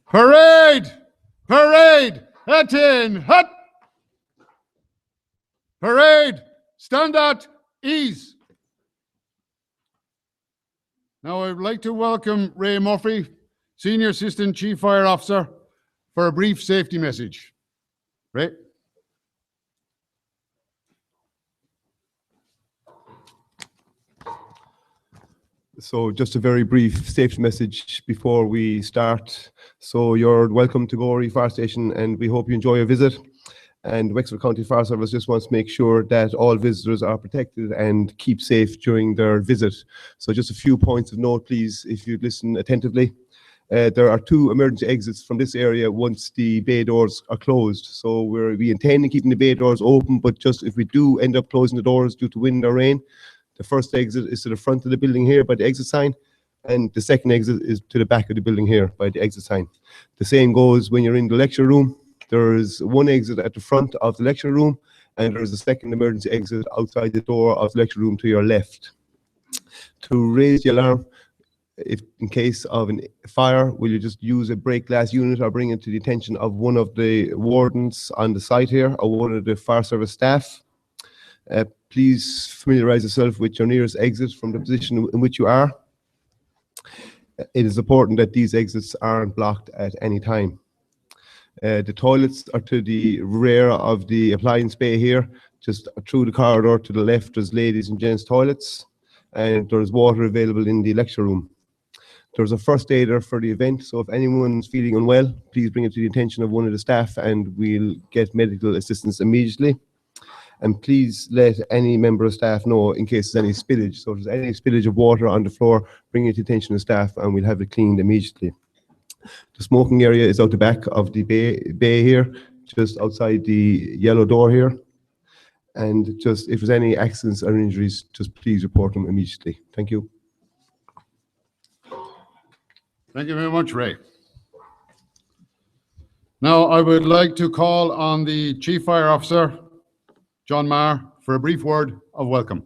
Parade! Parade! Attin! Hut! Parade! Stand at ease! Now I would like to welcome Ray Murphy, Senior Assistant Chief Fire Officer, for a brief safety message. Ray? So just a very brief safety message before we start. So you're welcome to Gorey Fire Station and we hope you enjoy your visit. And Wexford County Fire Service just wants to make sure that all visitors are protected and keep safe during their visit. So just a few points of note, please, if you'd listen attentively. There are 2 emergency exits from this area once the bay doors are closed. So we intend on keeping the bay doors open, but just if we do end up closing the doors due to wind or rain, the first exit is to the front of the building here by the exit sign, and the second exit is to the back of the building here by the exit sign. The same goes when you're in the lecture room. There is one exit at the front of the lecture room, and there is a second emergency exit outside the door of the lecture room to your left. To raise the alarm, if in case of a fire, will you just use a break glass unit or bring it to the attention of one of the wardens on the site here or one of the fire service staff? Please familiarize yourself with your nearest exit from the position in which you are. It is important that these exits aren't blocked at any time. The toilets are to the rear of the appliance bay here, just through the corridor to the left. There's ladies and gents toilets, and there's water available in the lecture room. There's a first aider for the event, so if anyone's feeling unwell, please bring it to the attention of one of the staff and we'll get medical assistance immediately. And please let any member of staff know in case there's any spillage. So if there's any spillage of water on the floor, bring it to the attention of staff and we'll have it cleaned immediately. The smoking area is out the back of the bay here, just outside the yellow door here. And just if there's any accidents or injuries, just please report them immediately. Thank you. Thank you very much, Ray. Now I would like to call on the Chief Fire Officer, John Marr, for a brief word of welcome.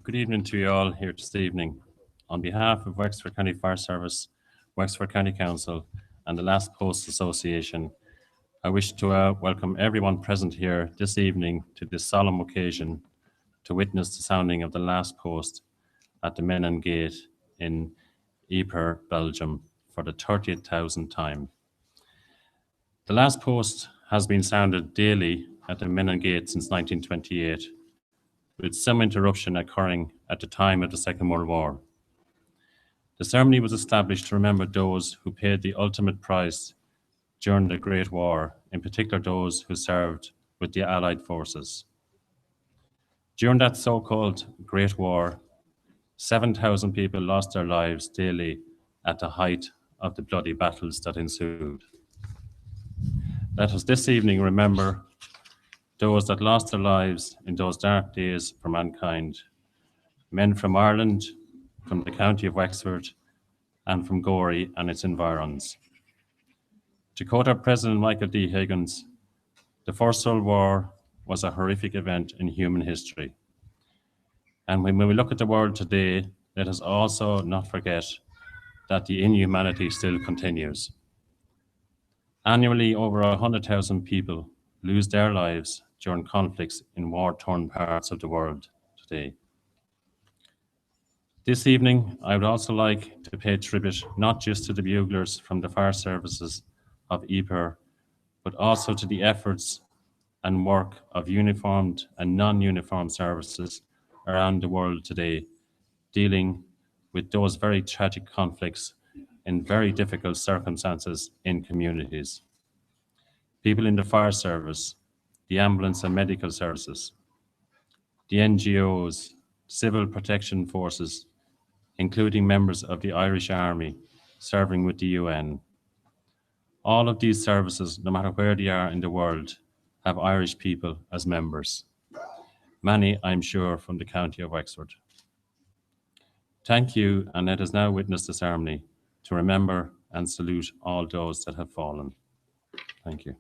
Good evening to you all here this evening. On behalf of Wexford County Fire Service, Wexford County Council and the Last Post Association, I wish to welcome everyone present here this evening to this solemn occasion to witness the sounding of the last post at the Menin Gate in Ypres, Belgium for the 30,000th time. The last post has been sounded daily at the Menin Gate since 1928, with some interruption occurring at the time of the Second World War. The ceremony was established to remember those who paid the ultimate price during the Great War, in particular those who served with the Allied forces. During that so-called Great War, 7,000 people lost their lives daily at the height of the bloody battles that ensued. Let us this evening remember those that lost their lives in those dark days for mankind, men from Ireland, from the county of Wexford, and from Gorey and its environs. To quote our President Michael D. Higgins, the First World War was a horrific event in human history. And when we look at the world today, let us also not forget that the inhumanity still continues. Annually, over 100,000 people lose their lives during conflicts in war-torn parts of the world today. This evening, I would also like to pay tribute not just to the buglers from the fire services of Ypres, but also to the efforts and work of uniformed and non-uniformed services around the world today, dealing with those very tragic conflicts in very difficult circumstances in communities. People in the fire service, the ambulance and medical services, the NGOs, civil protection forces, including members of the Irish Army serving with the UN. All of these services, no matter where they are in the world, have Irish people as members. Many, I'm sure, from the county of Wexford. Thank you, and let us now witness the ceremony to remember and salute all those that have fallen. Thank you.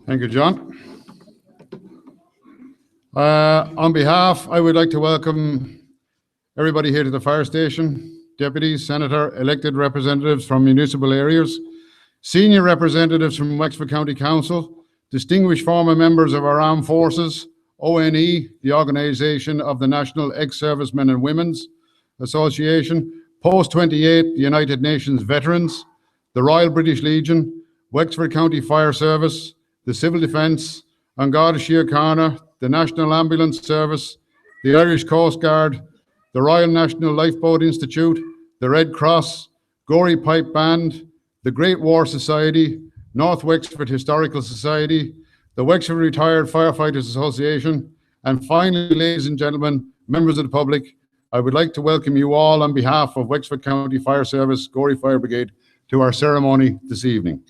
Thank you, John. On behalf, I would like to welcome everybody here to the fire station, deputies, senator, elected representatives from municipal areas, senior representatives from Wexford County Council, distinguished former members of our armed forces, ONE, the Organisation of the National Ex-Servicemen and Women's Association, Post 28, the United Nations Veterans, the Royal British Legion, Wexford County Fire Service, the Civil Defence, An Garda Síochána, the National Ambulance Service, the Irish Coast Guard, the Royal National Lifeboat Institute, the Red Cross, Gorey Pipe Band, the Great War Society, North Wexford Historical Society, the Wexford Retired Firefighters Association, and finally, ladies and gentlemen, members of the public, I would like to welcome you all on behalf of Wexford County Fire Service, Gorey Fire Brigade, to our ceremony this evening.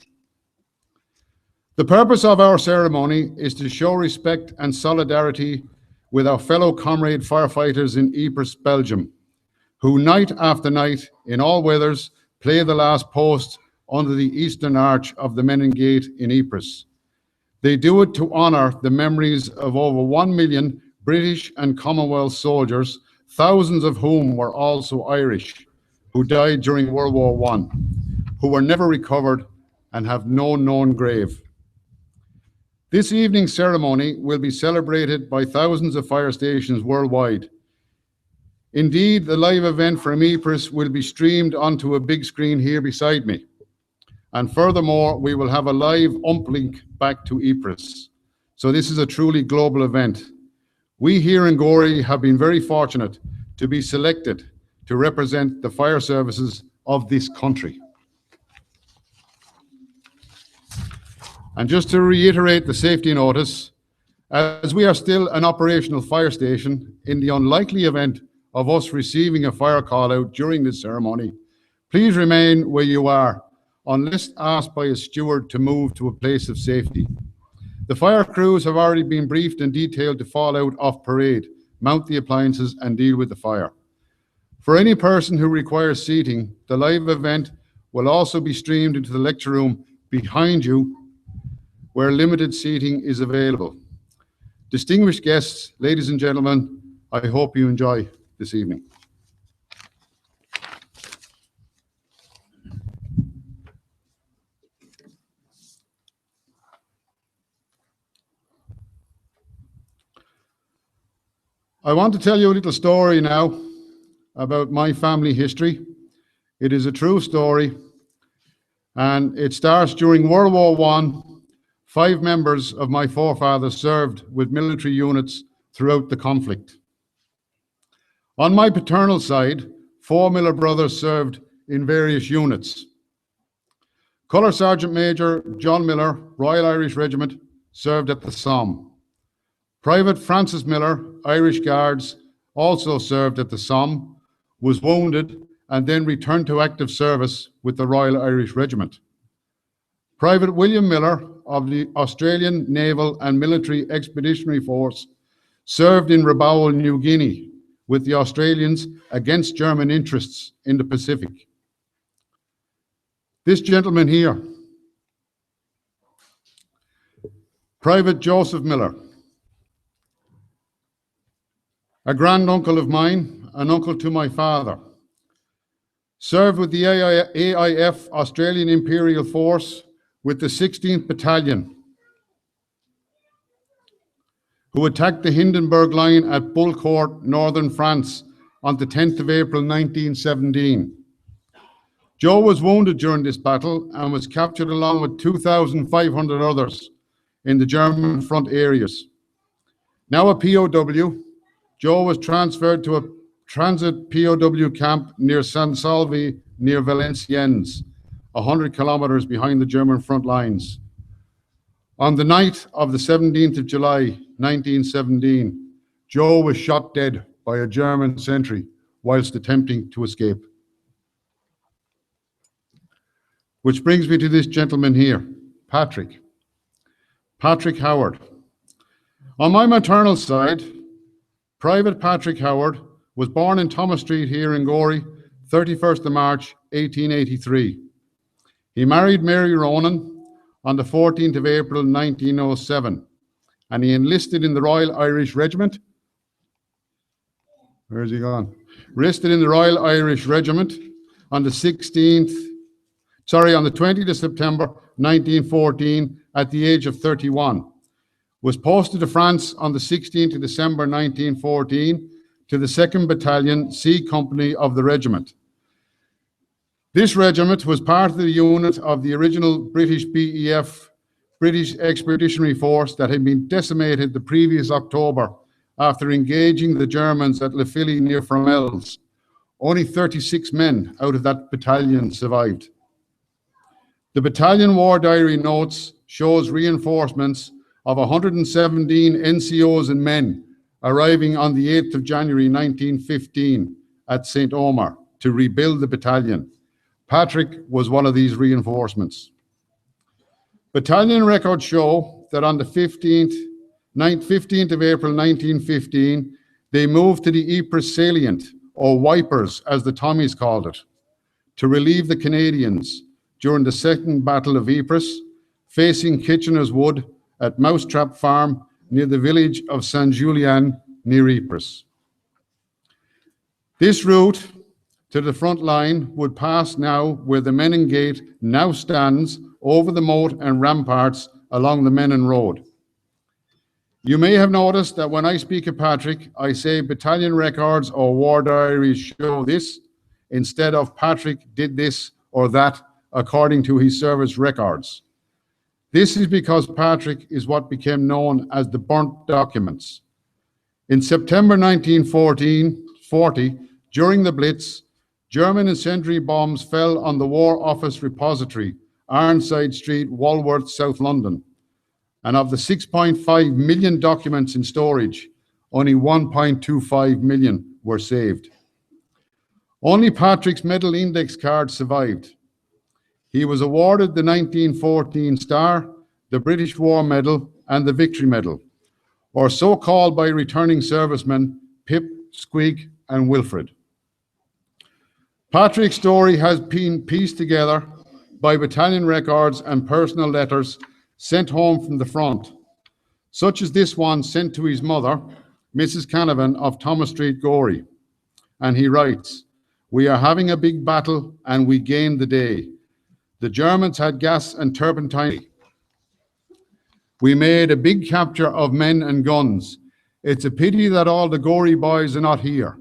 The purpose of our ceremony is to show respect and solidarity with our fellow comrade firefighters in Ypres, Belgium, who night after night, in all weathers, play the last post under the eastern arch of the Menin Gate in Ypres. They do it to honour the memories of over 1 million British and Commonwealth soldiers, thousands of whom were also Irish, who died during World War I, who were never recovered and have no known grave. This evening's ceremony will be celebrated by thousands of fire stations worldwide. Indeed, the live event from Ypres will be streamed onto a big screen here beside me. And furthermore, we will have a live uplink back to Ypres. So this is a truly global event. We here in Gorey have been very fortunate to be selected to represent the fire services of this country. And just to reiterate the safety notice, as we are still an operational fire station, in the unlikely event of us receiving a fire call out during this ceremony, please remain where you are, unless asked by a steward to move to a place of safety. The fire crews have already been briefed and detailed to fall out off parade, mount the appliances and deal with the fire. For any person who requires seating, the live event will also be streamed into the lecture room behind you, where limited seating is available. Distinguished guests, ladies and gentlemen, I hope you enjoy this evening. I want to tell you a little story now about my family history. It is a true story, and it starts during World War I. 5 members of my forefathers served with military units throughout the conflict. On my paternal side, 4 Miller brothers served in various units. Colour Sergeant Major John Miller, Royal Irish Regiment, served at the Somme. Private Francis Miller, Irish Guards, also served at the Somme, was wounded and then returned to active service with the Royal Irish Regiment. Private William Miller of the Australian Naval and Military Expeditionary Force served in Rabaul, New Guinea, with the Australians against German interests in the Pacific. This gentleman here, Private Joseph Miller, a granduncle of mine, an uncle to my father, served with the AIF, Australian Imperial Force, with the 16th Battalion, who attacked the Hindenburg Line at Bullecourt, northern France, on the 10th of April 1917. Joe was wounded during this battle and was captured along with 2,500 others in the German front areas. Now a POW, Joe was transferred to a transit POW camp near San Salvi, near Valenciennes, 100 kilometers behind the German front lines. On the night of the 17th of July, 1917, Joe was shot dead by a German sentry whilst attempting to escape. Which brings me to this gentleman here, Patrick Howard. On my maternal side, Private Patrick Howard was born in Thomas Street here in Gorey, 31st of March, 1883. He married Mary Ronan on the 14th of April, 1907, and he enlisted in the Royal Irish Regiment. Where's he gone? Enlisted in the Royal Irish Regiment on the 20th of September, 1914, at the age of 31. Was posted to France on the 16th of December, 1914, to the 2nd Battalion, C Company of the regiment. This regiment was part of the unit of the original British BEF, British Expeditionary Force, that had been decimated the previous October after engaging the Germans at Le Filly near Fromelles. Only 36 men out of that battalion survived. The battalion war diary notes shows reinforcements of 117 NCOs and men arriving on the 8th of January 1915 at St. Omer to rebuild the battalion. Patrick was one of these reinforcements. Battalion records show that on the 15th of April 1915, they moved to the Ypres salient, or Wipers as the Tommies called it, to relieve the Canadians during the Second Battle of Ypres, facing Kitchener's Wood at Mousetrap Farm near the village of Saint Julien near Ypres. This route to the front line would pass now where the Menin Gate now stands over the moat and ramparts along the Menin Road. You may have noticed that when I speak of Patrick, I say battalion records or war diaries show this instead of Patrick did this or that according to his service records. This is because Patrick is what became known as the burnt documents. In September 1940, during the Blitz, German incendiary bombs fell on the War Office Repository, Ironside Street, Walworth, South London. And of the 6.5 million documents in storage, only 1.25 million were saved. Only Patrick's medal index card survived. He was awarded the 1914 Star, the British War Medal, and the Victory Medal, or so called by returning servicemen Pip, Squeak, and Wilfred. Patrick's story has been pieced together by battalion records and personal letters sent home from the front, such as this one sent to his mother, Mrs. Canavan of Thomas Street, Gorey. And he writes, "We are having a big battle and we gained the day. The Germans had gas and turpentine. We made a big capture of men and guns. It's a pity that all the Gorey boys are not here.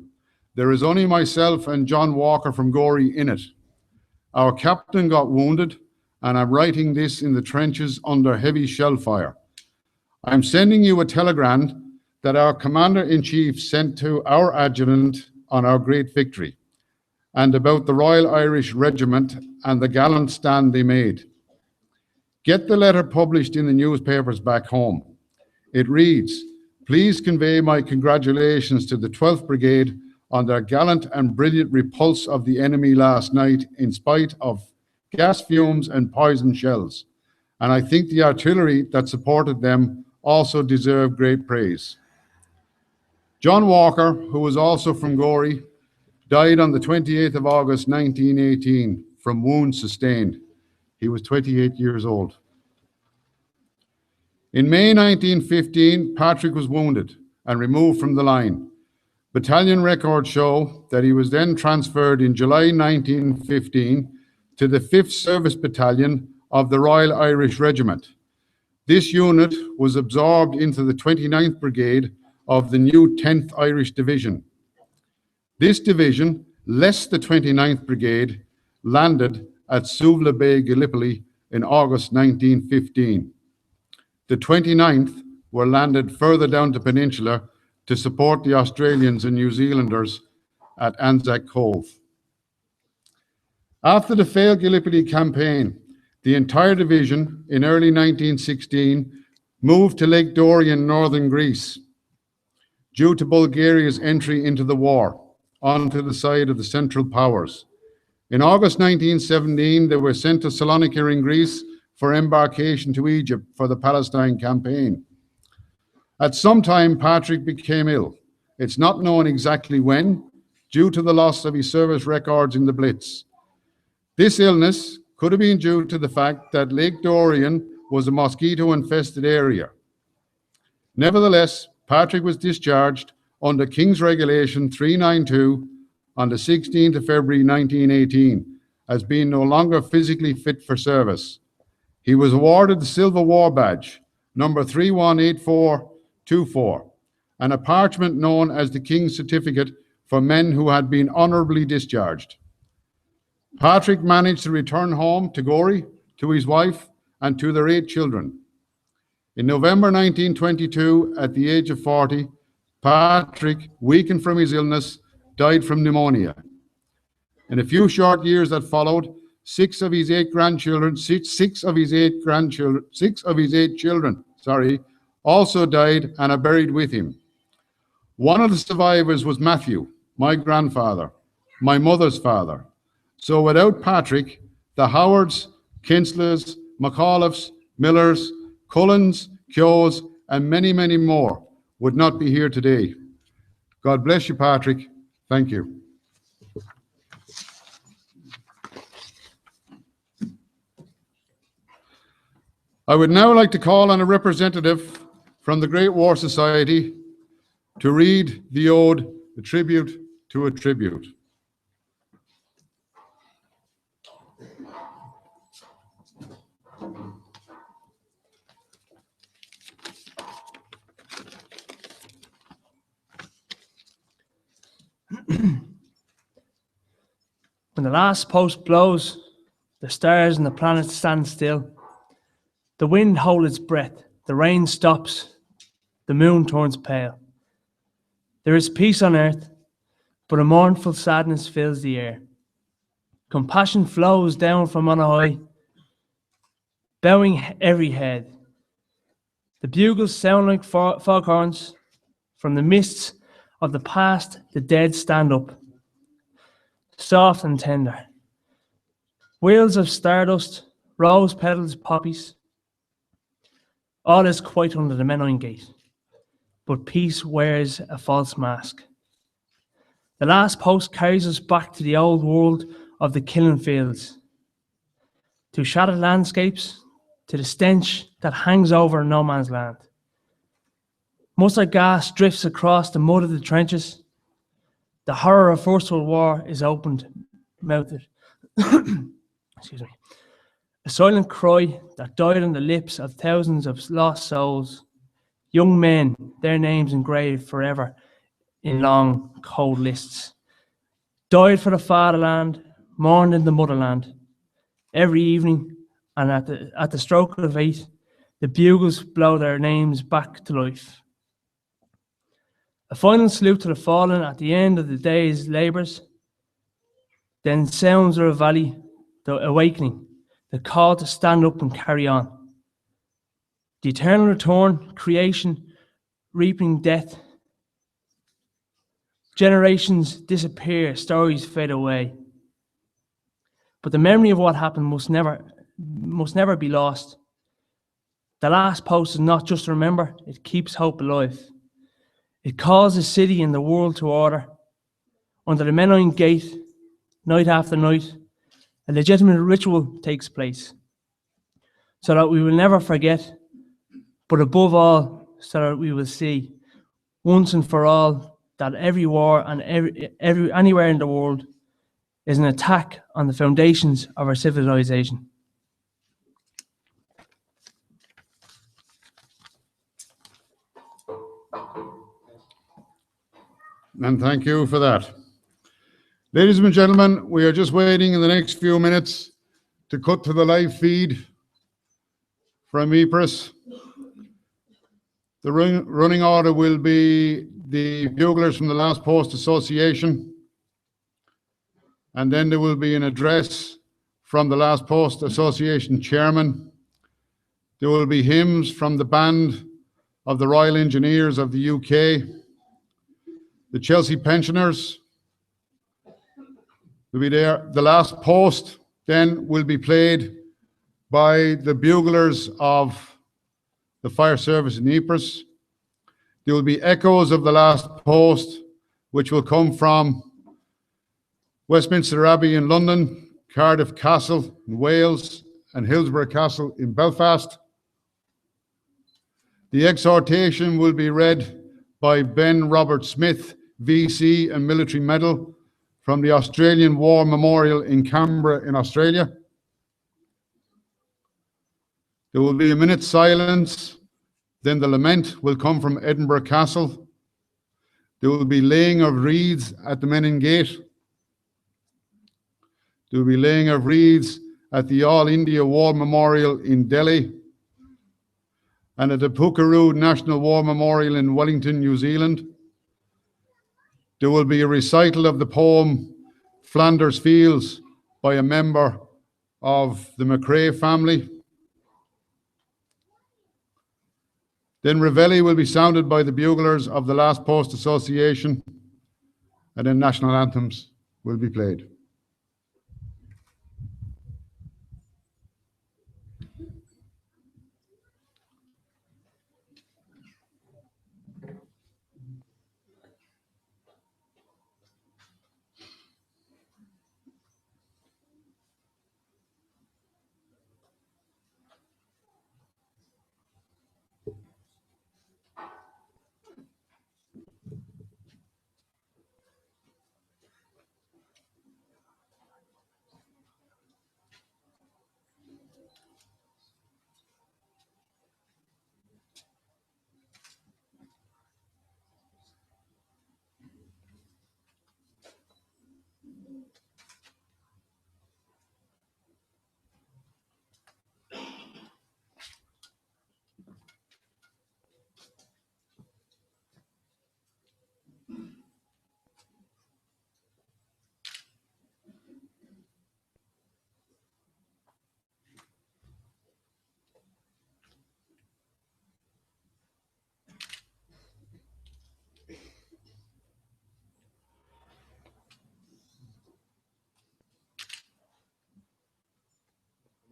There is only myself and John Walker from Gorey in it. Our captain got wounded, and I'm writing this in the trenches under heavy shell fire. I'm sending you a telegram that our Commander-in-Chief sent to our adjutant on our great victory, and about the Royal Irish Regiment and the gallant stand they made. Get the letter published in the newspapers back home. It reads, please convey my congratulations to the 12th Brigade on their gallant and brilliant repulse of the enemy last night in spite of gas fumes and poison shells. And I think the artillery that supported them also deserve great praise. John Walker, who was also from Gorey, died on the 28th of August 1918 from wounds sustained. He was 28 years old. In May 1915, Patrick was wounded and removed from the line. Battalion records show that he was then transferred in July 1915 to the 5th Service Battalion of the Royal Irish Regiment. This unit was absorbed into the 29th Brigade of the new 10th Irish Division. This division, less the 29th Brigade, landed at Suvla Bay, Gallipoli in August 1915. The 29th were landed further down the peninsula to support the Australians and New Zealanders at Anzac Cove. After the failed Gallipoli campaign, the entire division in early 1916 moved to Lake Dorian in northern Greece due to Bulgaria's entry into the war onto the side of the Central Powers. In August 1917, they were sent to Salonika in Greece for embarkation to Egypt for the Palestine campaign. At some time, Patrick became ill It's not known exactly when, due to the loss of his service records in the Blitz. This illness could have been due to the fact that Lake Dorian was a mosquito-infested area. Nevertheless, Patrick was discharged under King's Regulation 392 on the 16th of February 1918 as being no longer physically fit for service. He was awarded the Silver War Badge, number 318424, and a parchment known as the King's Certificate for men who had been honourably discharged. Patrick managed to return home to Gorey, to his wife, and to their 8 children. In November 1922, at the age of 40, Patrick, weakened from his illness, died from pneumonia. In a few short years that followed, 6 of his 8 children, also died and are buried with him. One of the survivors was Matthew, my grandfather, my mother's father. So without Patrick, the Howards, Kinslers, McAuliffes, Millers, Cullens, Kyo's, and many, many more would not be here today. God bless you, Patrick. Thank you. I would now like to call on a representative from the Great War Society to read the ode, A Tribute to a Tribute. When the last post blows, the stars and the planets stand still. The wind holds its breath, the rain stops, the moon turns pale. There is peace on earth, but a mournful sadness fills the air. Compassion flows down from on high, bowing every head. The bugles sound like foghorns. From the mists of the past, the dead stand up, soft and tender. Wheels of stardust, rose petals, poppies. All is quiet under the Menine Gate, but peace wears a false mask. The last post carries us back to the old world of the killing fields, to shattered landscapes, to the stench that hangs over no man's land. Mustard gas drifts across the mud of the trenches. The horror of First World War is opened mouthed. Excuse me. A silent cry that died on the lips of thousands of lost souls. Young men, their names engraved forever in long, cold lists. Died for the fatherland, mourned in the motherland. Every evening, and at the stroke of 8, the bugles blow their names back to life. A final salute to the fallen at the end of the day's labours. Then sounds of a valley, the awakening, the call to stand up and carry on. The eternal return, creation, reaping death. Generations disappear, stories fade away. But the memory of what happened must never be lost. The last post is not just to remember, it keeps hope alive. It calls the city and the world to order. Under the Menine Gate, night after night, a legitimate ritual takes place, so that we will never forget, but above all, so that we will see, once and for all, that every war and anywhere in the world is an attack on the foundations of our civilization. And thank you for that. Ladies and gentlemen, we are just waiting in the next few minutes to cut to the live feed from Ypres. The running order will be the buglers from the Last Post Association, and then there will be an address from the Last Post Association chairman. There will be hymns from the band of the Royal Engineers of the UK. The Chelsea pensioners will be there. The Last Post then will be played by the buglers of the fire service in Ypres. There will be echoes of the last post, which will come from Westminster Abbey in London, Cardiff Castle in Wales, and Hillsborough Castle in Belfast. The exhortation will be read by Ben Robert Smith, VC and Military Medal, from the Australian War Memorial in Canberra in Australia. There will be a minute's silence. Then the lament will come from Edinburgh Castle. There will be laying of wreaths at the Menin Gate. There will be laying of wreaths at the All India War Memorial in Delhi and at the Pukeru National War Memorial in Wellington, New Zealand. There will be a recital of the poem Flanders Fields by a member of the McRae family. Then Reveille will be sounded by the buglers of the Last Post Association, and then national anthems will be played.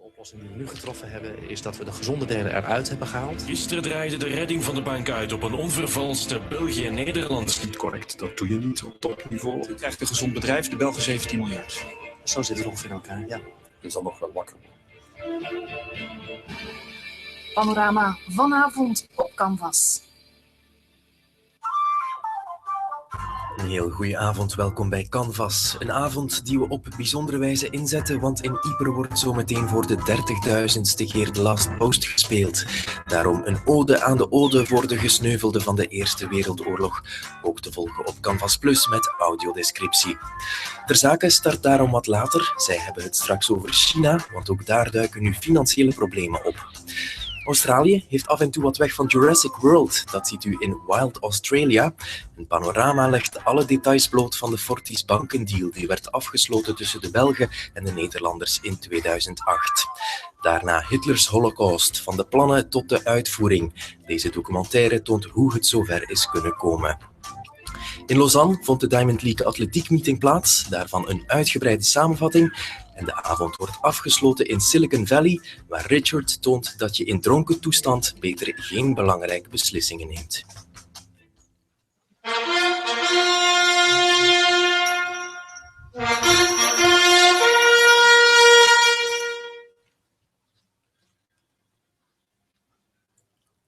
De oplossing die we nu getroffen hebben is dat we de gezonde delen eruit hebben gehaald. Gisteren draaide de redding van de bank uit op een onvervalste België-Nederland. Dat is niet correct, dat doe je niet op topniveau. U krijgt een gezond bedrijf, de Belgen 17 miljard. Zo zit het ongeveer in elkaar, ja. Is dat nog wel wakker? Panorama vanavond op Canvas. Een heel goede avond, welkom bij Canvas. Een avond die we op bijzondere wijze inzetten, want in Ypres wordt zometeen voor de 30.000ste keer The Last Post gespeeld. Daarom een ode aan de ode voor de gesneuvelden van de Eerste Wereldoorlog. Ook te volgen op Canvas Plus met audiodescriptie. Ter zake start daarom wat later. Zij hebben het straks over China, want ook daar duiken nu financiële problemen op. Australië heeft af en toe wat weg van Jurassic World. Dat ziet u in Wild Australia. Een panorama legt alle details bloot van de Fortis bankendeal die werd afgesloten tussen de Belgen en de Nederlanders in 2008. Daarna Hitlers Holocaust, van de plannen tot de uitvoering. Deze documentaire toont hoe het zover is kunnen komen. In Lausanne vond de Diamond League Atletiek Meeting plaats, daarvan een uitgebreide samenvatting. En de avond wordt afgesloten in Silicon Valley, waar Richard toont dat je in dronken toestand beter geen belangrijke beslissingen neemt.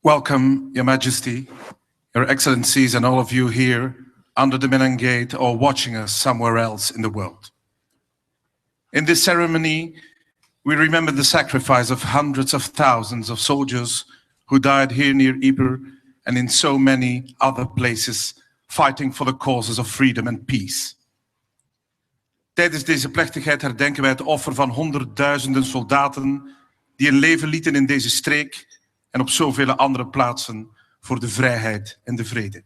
Welcome, Your Majesty, Your Excellencies, and all of you here under the Menin Gate or watching us somewhere else in the world. In this ceremony, we remember the sacrifice of hundreds of thousands of soldiers who died here near Ypres and in so many other places fighting for the causes of freedom and peace. Tijdens deze plechtigheid herdenken wij het offer van honderdduizenden soldaten die hun leven lieten in deze streek en op zoveel andere plaatsen voor de vrijheid en de vrede.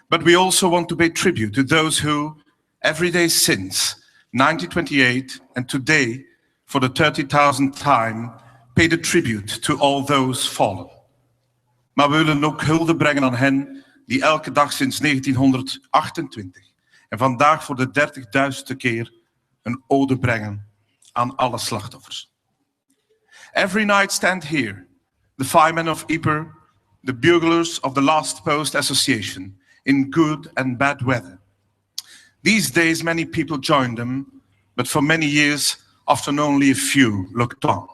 But we also want to pay tribute to those who, every day since 1928 and today, for the 30,000th time, pay the tribute to all those fallen. Maar we willen ook hulde brengen aan hen die elke dag sinds 1928 en vandaag voor de 30.000ste keer een ode brengen aan alle slachtoffers. Every night stand here, the firemen of Ypres, the buglers of the Last Post Association, in good and bad weather. These days, many people join them, but for many years, often only a few looked on.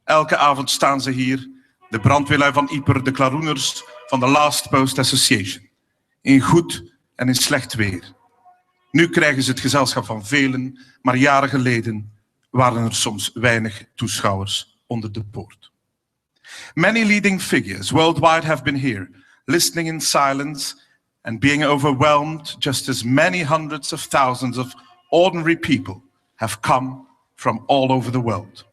Elke avond staan ze hier, de brandweerlui van Yper, de klaroeners van de Last Post Association, in goed en in slecht weer. Nu krijgen ze het gezelschap van velen, maar jaren geleden waren er soms weinig toeschouwers onder de poort. Many leading figures worldwide have been here, listening in silence and being overwhelmed, just as many hundreds of thousands of ordinary people have come from all over the world.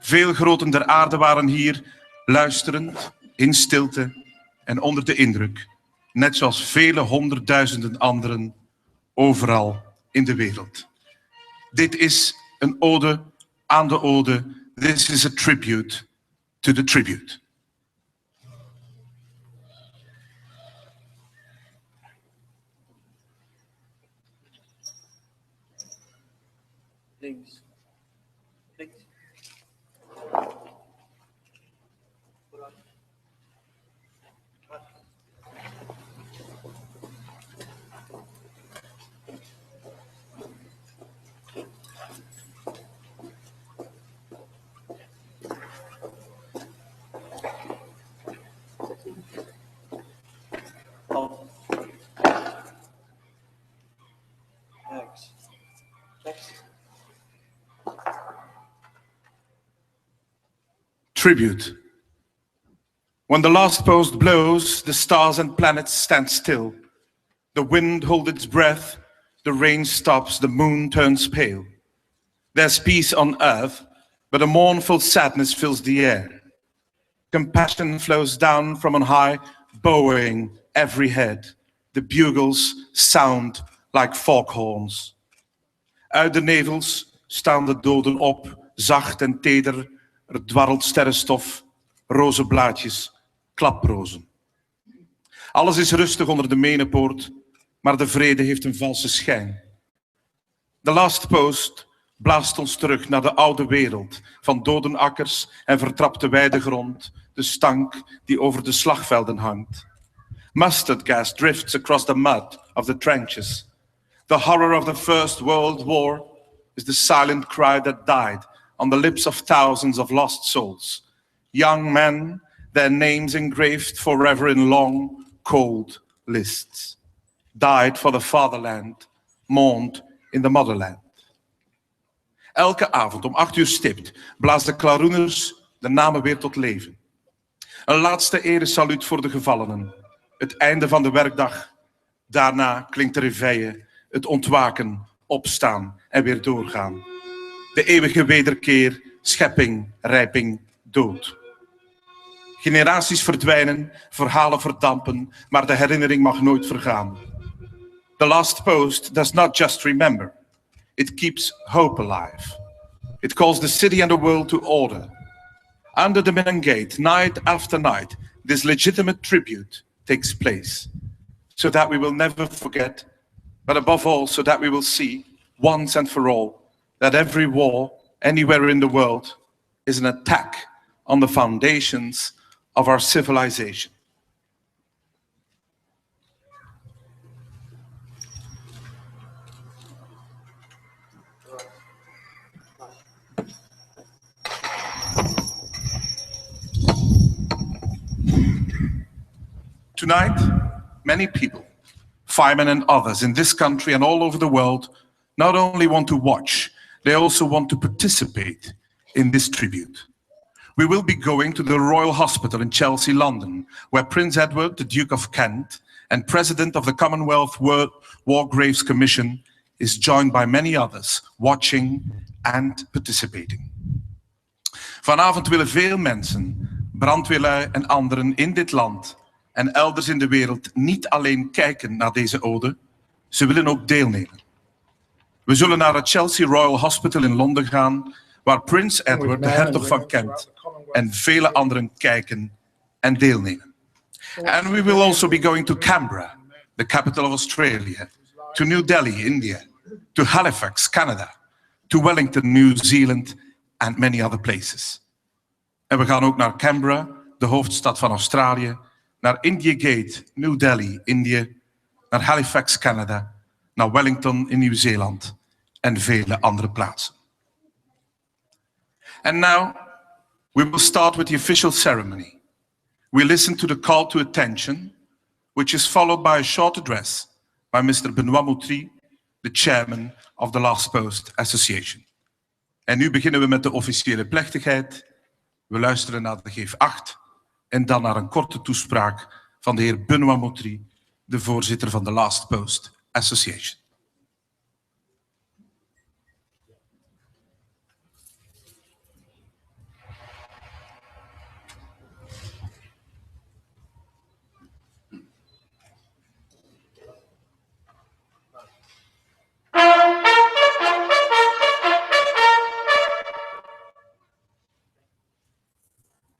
Veel groten der aarde waren hier, luisterend, in stilte en onder de indruk, net zoals vele honderdduizenden anderen overal in de wereld. Dit is een ode aan de ode. This is a tribute to the tribute. Links. Links. Rechts. Rechts. Tribute. When the last post blows, the stars and planets stand still. The wind holds its breath, the rain stops, the moon turns pale. There's peace on earth, but a mournful sadness fills the air. Compassion flows down from on high, bowing every head. The bugles sound like foghorns. Uit de nevels staan de doden op, zacht en teder. Er dwarrelt sterrenstof, rozenblaadjes, klaprozen. Alles is rustig onder de menenpoort, maar de vrede heeft een valse schijn. The Last Post blaast ons terug naar de oude wereld van dodenakkers en vertrapte weidegrond, de stank die over de slagvelden hangt. Mustard gas drifts across the mud of the trenches. The horror of the First World War is the silent cry that died on the lips of thousands of lost souls. Young men, their names engraved forever in long, cold lists. Died for the fatherland, mourned in the motherland. Elke avond om 8 uur stipt blaast de klaroeners de namen weer tot leven. Een laatste eresaluut voor de gevallenen. Het einde van de werkdag. Daarna klinkt de reveille, het ontwaken, opstaan en weer doorgaan. De eeuwige wederkeer, schepping, rijping, dood. Generaties verdwijnen, verhalen verdampen, maar de herinnering mag nooit vergaan. The Last Post does not just remember. It keeps hope alive. It calls the city and the world to order. Under the Minan Gate, night after night, this legitimate tribute takes place, so that we will never forget, but above all, so that we will see, once and for all, that every war, anywhere in the world, is an attack on the foundations of our civilization. Tonight, many people, firemen and others in this country and all over the world, not only want to watch, they also want to participate in this tribute. We will be going to the Royal Hospital in Chelsea, London, where Prince Edward, the Duke of Kent, and President of the Commonwealth War Graves Commission, is joined by many others, watching and participating. Vanavond willen veel mensen, brandweerlui en anderen in dit land en elders in de wereld niet alleen kijken naar deze ode, ze willen ook deelnemen. We zullen naar het Chelsea Royal Hospital in Londen gaan, waar Prins Edward, de hertog van Kent, en vele anderen kijken en deelnemen. And we will also be going to Canberra, the capital of Australia, to New Delhi, India, to Halifax, Canada, to Wellington, New Zealand, and many other places. En we gaan ook naar Canberra, de hoofdstad van Australië, naar India Gate, New Delhi, Indië, naar Halifax, Canada, naar Wellington in Nieuw-Zeeland en vele andere plaatsen. And now, we will start with the official ceremony. We listen to the call to attention, which is followed by a short address by Mr. Benoît Moutry, the chairman of the Last Post Association. En nu beginnen we met de officiële plechtigheid. We luisteren naar de Geef 8 en dan naar een korte toespraak van de heer Benoît Moutry, de voorzitter van de Last Post Association.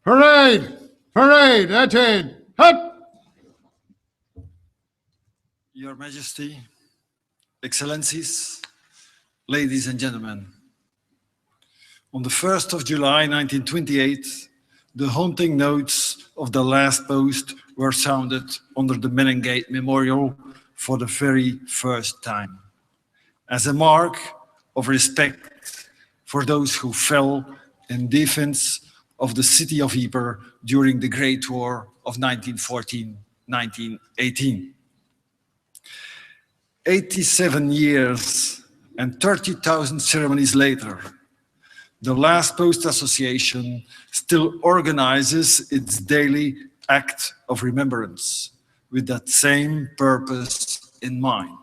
Parade! Parade! Attain! Hut! Your Majesty, Excellencies, ladies and gentlemen. On the 1st of July 1928, the haunting notes of the Last Post were sounded under the Menengate Memorial for the very first time, as a mark of respect for those who fell in defense of the city of Ypres during the Great War of 1914-1918. 87 years and 30,000 ceremonies later, the Last Post Association still organizes its daily act of remembrance with that same purpose in mind.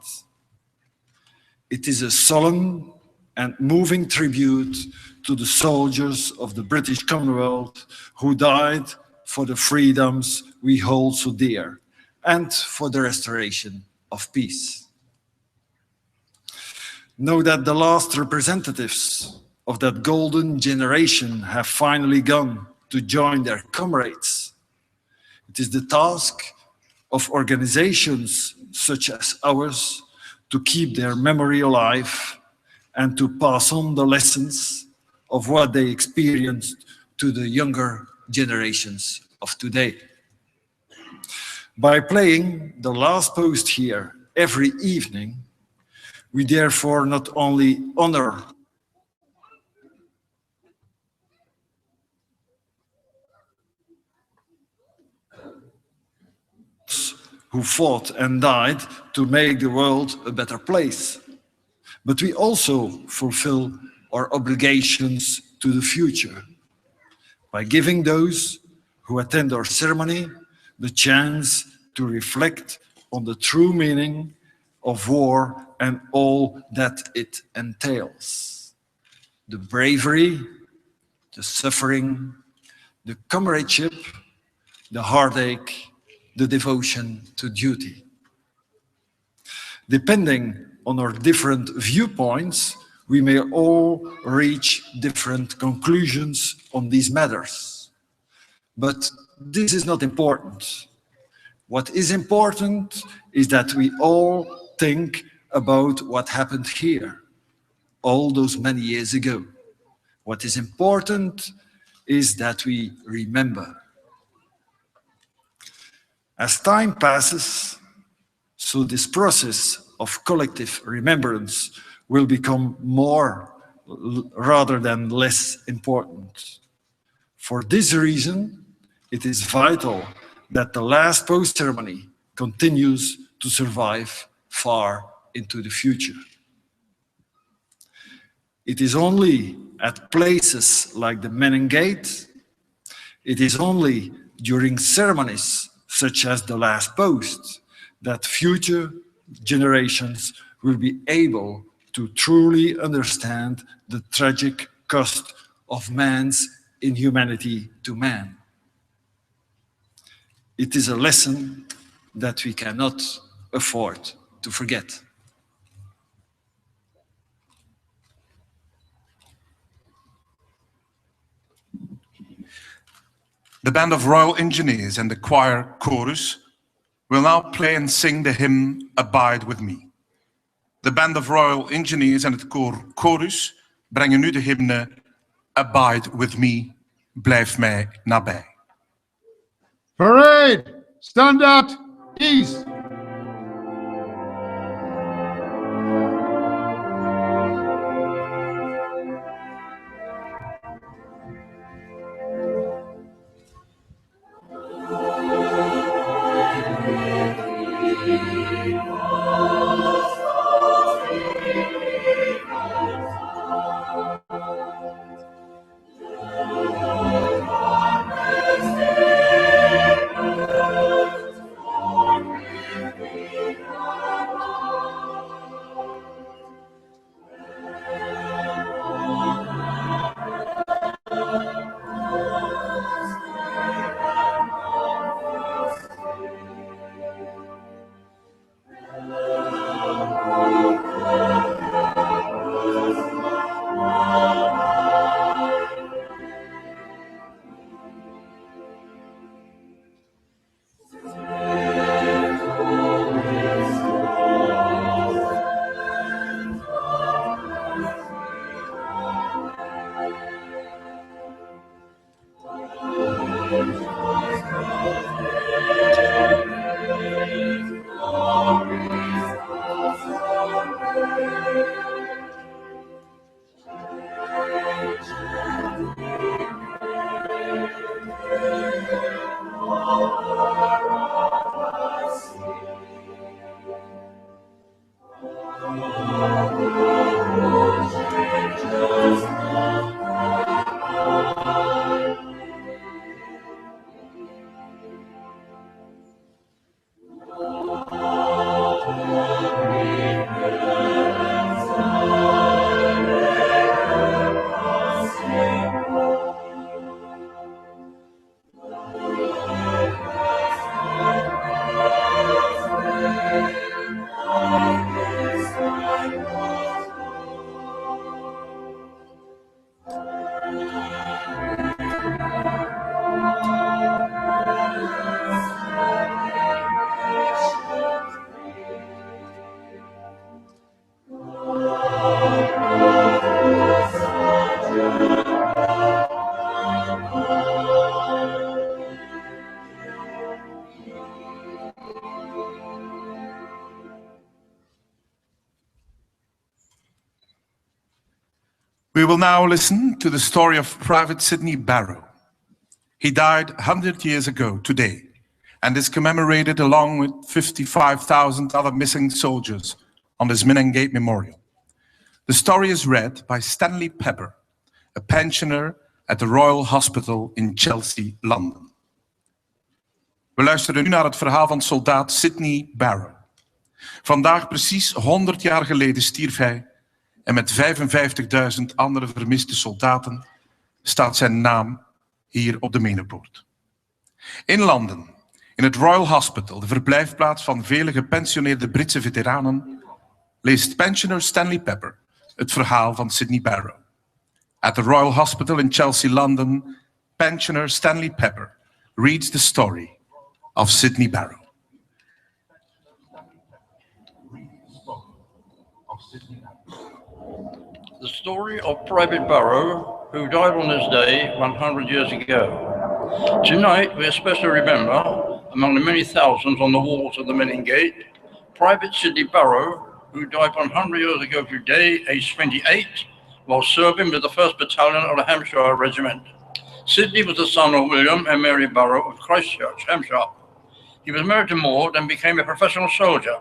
It is a solemn and moving tribute to the soldiers of the British Commonwealth who died for the freedoms we hold so dear and for the restoration of peace. Know that the last representatives of that golden generation have finally gone to join their comrades. It is the task of organizations such as ours to keep their memory alive and to pass on the lessons of what they experienced to the younger generations of today. By playing the Last Post here every evening, we therefore not only honor who fought and died to make the world a better place, but we also fulfill our obligations to the future by giving those who attend our ceremony the chance to reflect on the true meaning of war and all that it entails. The bravery, the suffering, the comradeship, the heartache, the devotion to duty. Depending on our different viewpoints, we may all reach different conclusions on these matters. But this is not important. What is important is that we all think about what happened here all those many years ago. What is important is that we remember. As time passes, so this process of collective remembrance will become more rather than less important. For this reason, it is vital that the Last Post ceremony continues to survive far into the future. It is only at places like the Menengate, it is only during ceremonies such as the Last Post that future generations will be able to truly understand the tragic cost of man's inhumanity to man. It is a lesson that we cannot afford to forget. The Band of Royal Engineers and the choir chorus will now play and sing the hymn Abide With Me. De Band of Royal Engineers en het koor chorus brengen nu de hymne Abide With Me, blijf mij nabij. Parade, stand at ease. We will now listen to the story of Private Sidney Barrow. He died 100 years ago today and is commemorated along with 55,000 other missing soldiers on this Minangate Memorial. The story is read by Stanley Pepper, a pensioner at the Royal Hospital in Chelsea, London. We luisteren nu naar het verhaal van soldaat Sidney Barrow. Vandaag precies 100 jaar geleden stierf hij en met 55.000 andere vermiste soldaten staat zijn naam hier op de Menepoort. In Londen, in het Royal Hospital, de verblijfplaats van vele gepensioneerde Britse veteranen, leest pensioner Stanley Pepper het verhaal van Sidney Barrow. At the Royal Hospital in Chelsea, London, pensioner Stanley Pepper reads the story of Sidney Barrow. The story of Private Barrow, who died on this day 100 years ago. Tonight, we especially remember, among the many thousands on the walls of the Minangate, Private Sidney Barrow, who died 100 years ago today, aged 28, while serving with the 1st Battalion of the Hampshire Regiment. Sidney was the son of William and Mary Barrow of Christchurch, Hampshire. He was married to Maud and became a professional soldier.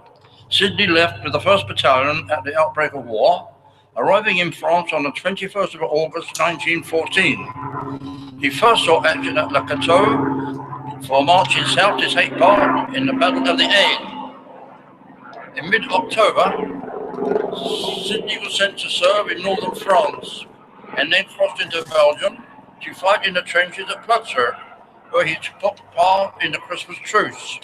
Sidney left with the 1st Battalion at the outbreak of war, arriving in France on the 21st of August 1914. He first saw action at Le Cateau for marching south to take part in the Battle of the Aisne. In mid-October, Sidney was sent to serve in northern France and then crossed into Belgium to fight in the trenches at Plutzer, where he took part in the Christmas truce.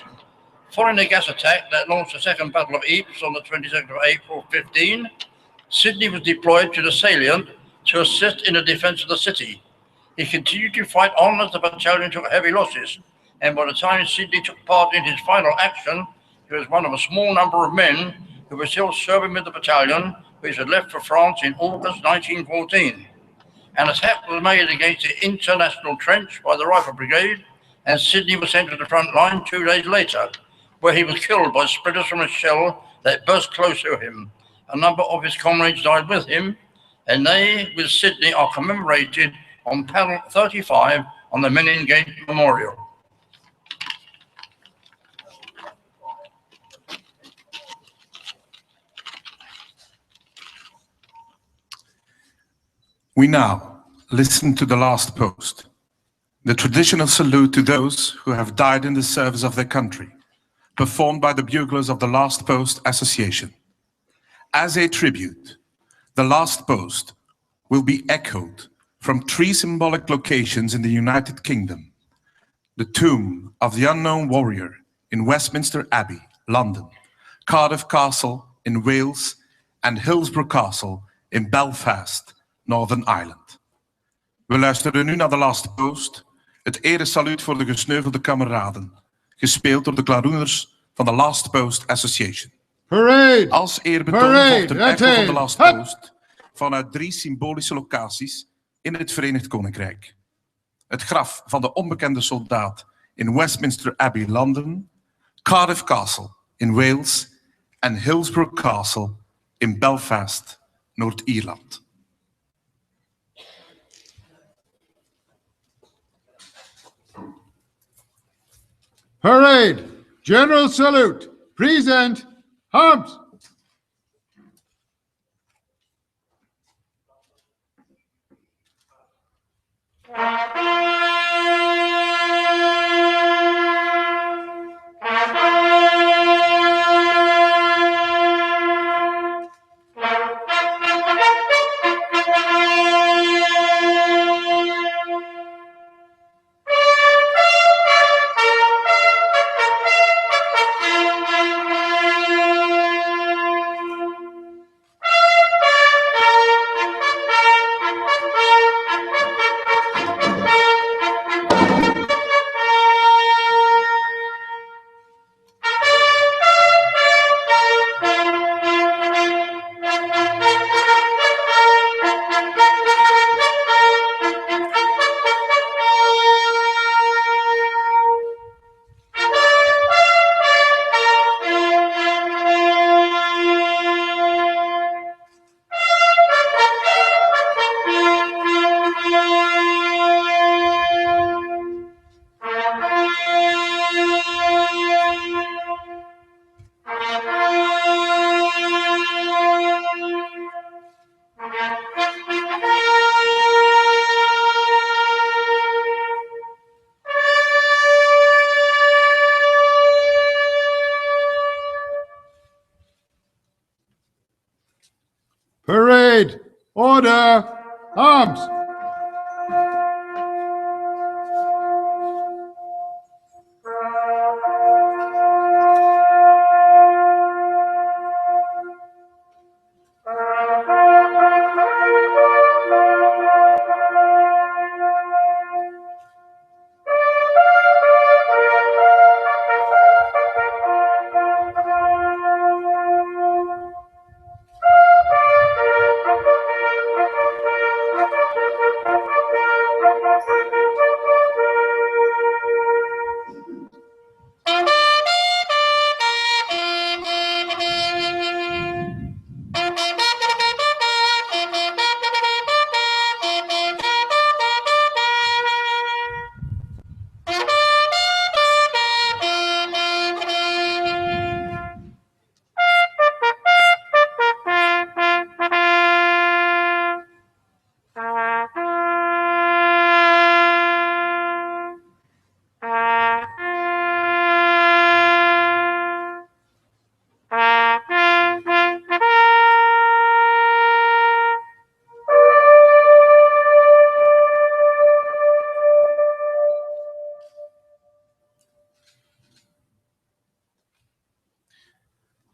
Following the gas attack that launched the Second Battle of Ypres on the 22nd of April 15, Sidney was deployed to the salient to assist in the defense of the city. He continued to fight on as the battalion took heavy losses, and by the time Sidney took part in his final action, he was one of a small number of men who were still serving with the battalion, which had left for France in August 1914. An attack was made against the International Trench by the Rifle Brigade, and Sydney was sent to the front line 2 days later, where he was killed by splinters from a shell that burst close to him. A number of his comrades died with him, and they, with Sydney, are commemorated on panel 35 on the Menin Gate Memorial. We now listen to the last post, the traditional salute to those who have died in the service of their country, performed by the buglers of the Last Post Association. As a tribute, the last post will be echoed from 3 symbolic locations in the United Kingdom: the tomb of the unknown warrior in Westminster Abbey, London, Cardiff Castle in Wales, and Hillsborough Castle in Belfast, Northern Ireland. We luisteren nu naar de Last Post, het eresaluut voor de gesneuvelde kameraden, gespeeld door de klaroeners van de Last Post Association. Parade! Als eerbetoon volgt een echo van de Last Post vanuit 3 symbolische locaties in het Verenigd Koninkrijk. Het graf van de onbekende soldaat in Westminster Abbey, Londen, Cardiff Castle in Wales en Hillsborough Castle in Belfast, Noord-Ierland. Parade! General salute! Present! Arms! Parade! Order! Arms!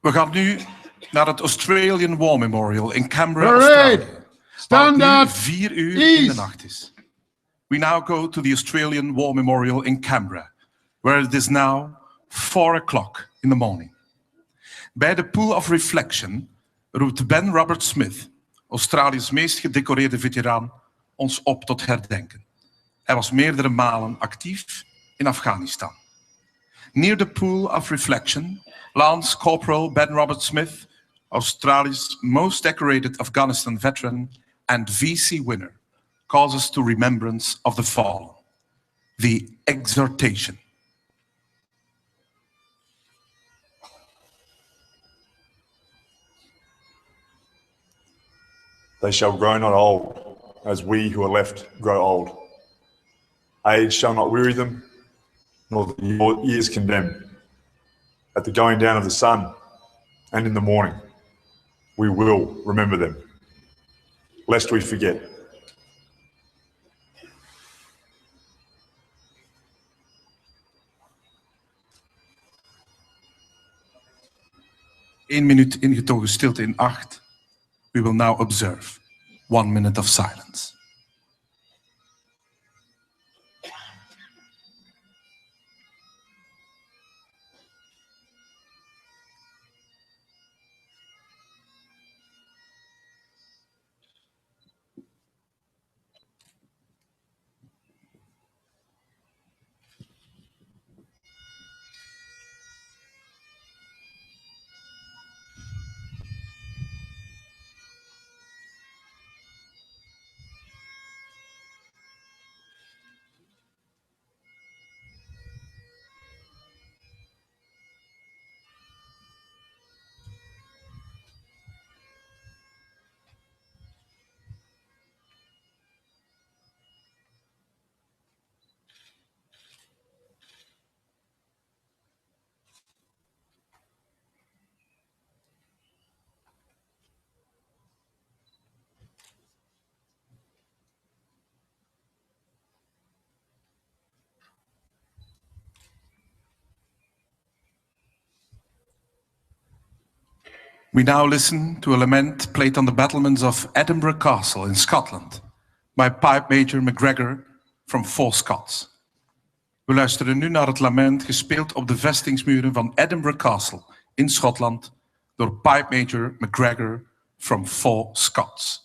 We gaan nu naar het Australian War Memorial in Canberra, Parade! Australië, Stand waar het up! nu 4 uur in de East! nacht is. We now go to the Australian War Memorial in Canberra, where it is now 4 o'clock in the morning. Bij de Pool of Reflection roept Ben Robert Smith, Australië's meest gedecoreerde veteraan, ons op tot herdenken. Hij was meerdere malen actief in in Afghanistan. Near the pool of reflection, Lance Corporal Ben Robert Smith, Australia's most decorated Afghanistan veteran and VC winner, calls us to remembrance of the fallen. The exhortation. They shall grow not old, as we who are left grow old. Age shall not weary them, nor the years condemn. At the going down of the sun and in the morning, we will remember them, lest we forget. Eén minuut ingetogen stilte in 8. We will now observe 1 minute of silence. We now listen to a lament played on the battlements of Edinburgh Castle in Scotland by Pipe Major MacGregor from 4 Scots. We luisteren nu naar het lament gespeeld op de vestingsmuren van Edinburgh Castle in Schotland door Pipe Major MacGregor from 4 Scots.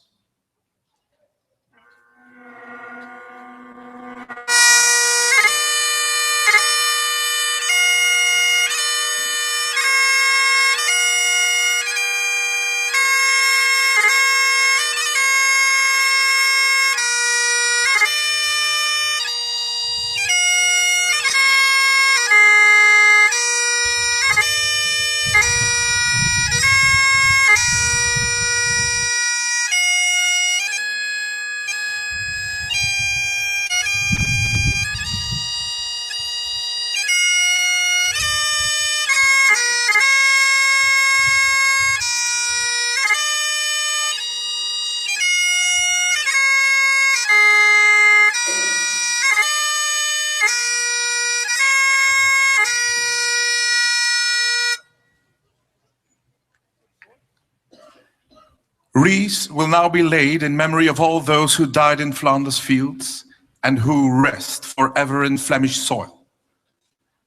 Wreaths will now be laid in memory of all those who died in Flanders fields and who rest forever in Flemish soil.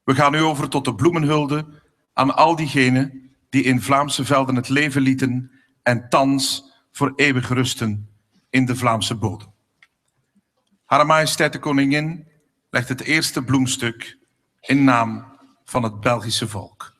We gaan nu over tot de bloemenhulde aan al diegenen die in Vlaamse velden het leven lieten en thans voor eeuwig rusten in de Vlaamse bodem. Hare Majesteit de Koningin legt het eerste bloemstuk in naam van het Belgische volk.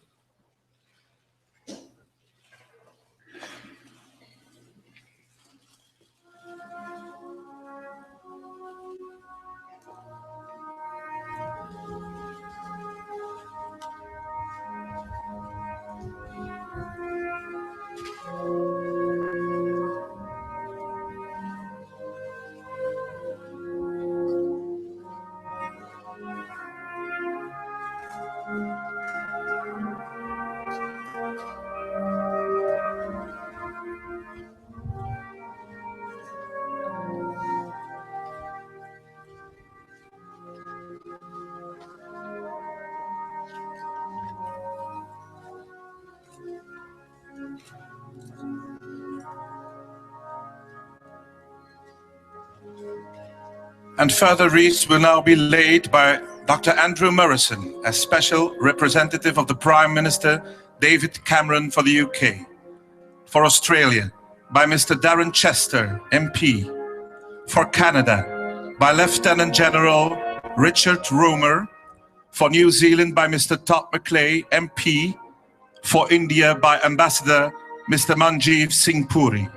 And further wreaths will now be laid by Dr. Andrew Murrison, as Special Representative of the Prime Minister David Cameron for the UK. For Australia, by Mr. Darren Chester, MP. For Canada, by Lieutenant General Richard Romer, For New Zealand by Mr. Todd McClay, MP. For India by Ambassador Mr. Manjeev Singh Puri.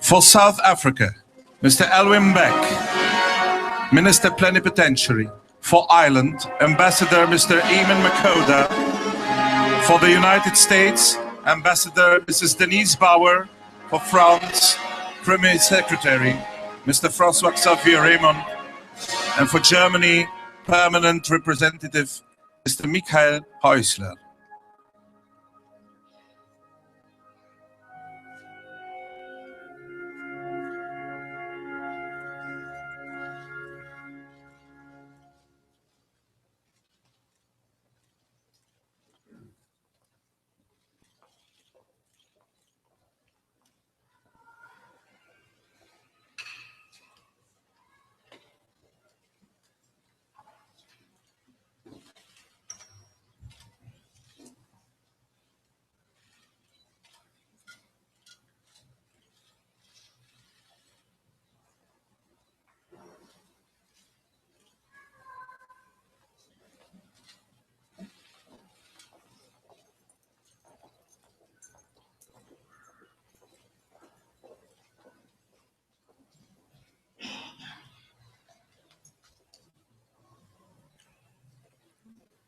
For South Africa, Mr. Elwin Beck, Minister Plenipotentiary. For Ireland, Ambassador Mr. Eamon Makoda. For the United States, Ambassador Mrs. Denise Bauer. For France, Premier Secretary Mr. François-Xavier Raymond. And for Germany, Permanent Representative Mr. Michael Häusler.